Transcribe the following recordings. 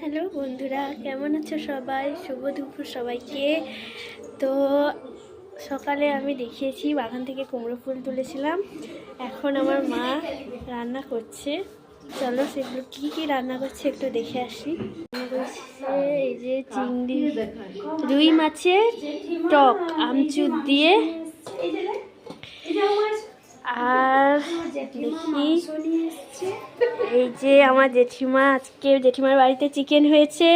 Hello বন্ধুরা, কেমন আছো সবাই? শুভ দুপুর সবাইকে। তো সকালে আমি দেখিয়েছি বাগান থেকে কুমড়ো ফুল তুলেছিলাম। এখন আমার মা রান্না করছে। চলো সেগুলো কী কী রান্না করছে একটু দেখে আসি। রান্না করছে এই যে চিংড়ি, রুই মাছের টক আমচুর দিয়ে। আর দেখি এই যে আমার জেঠিমা, আজকে জেঠিমার বাড়িতে চিকেন হয়েছে,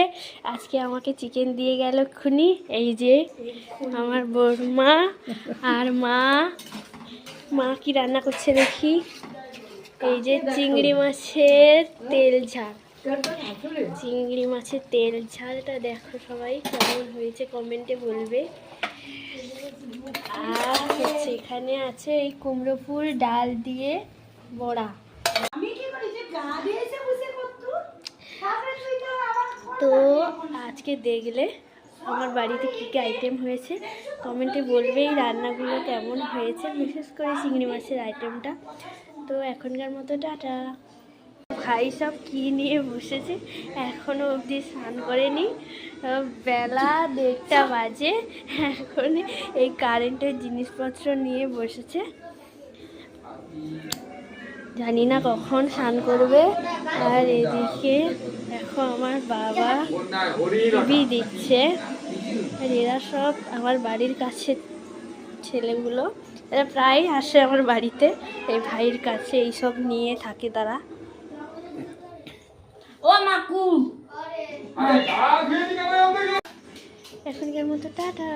আজকে আমাকে চিকেন দিয়ে গেল খুনি। এই যে আমার বড়মা আর মা কি রান্না করছে দেখি। এই যে চিংড়ি মাছের তেল ঝাল, চিংড়ি মাছের তেল ঝালটা দেখো সবাই কেমন হয়েছে কমেন্টে বলবে। আর হচ্ছে এখানে আছে এই কুমড়ো ফুল ডাল দিয়ে বড়া। তো আজকে দেখলে আমার বাড়িতে কী কী আইটেম হয়েছে কমেন্টে বলবে, এই রান্নাগুলো কেমন হয়েছে, বিশেষ করে চিংড়ি মাছের আইটেমটা। তো এখনকার মতো টাটা। ভাই সব কী নিয়ে বসেছে, এখনও অবধি স্নান করেনি, বেলা 1:30 বাজে, এখন এই কারেন্টের জিনিসপত্র নিয়ে বসেছে। জানি না কখন স্নান করবে। আর এদিকে দেখো আমার বাবা টিভি দিচ্ছে। আর এরা সব আমার বাড়ির কাছে ছেলেগুলো, এরা প্রায় আসে আমার বাড়িতে, এই ভাইয়ের কাছে এইসব নিয়ে থাকে তারা। ও মাকু, এখনকার মতো টাটা।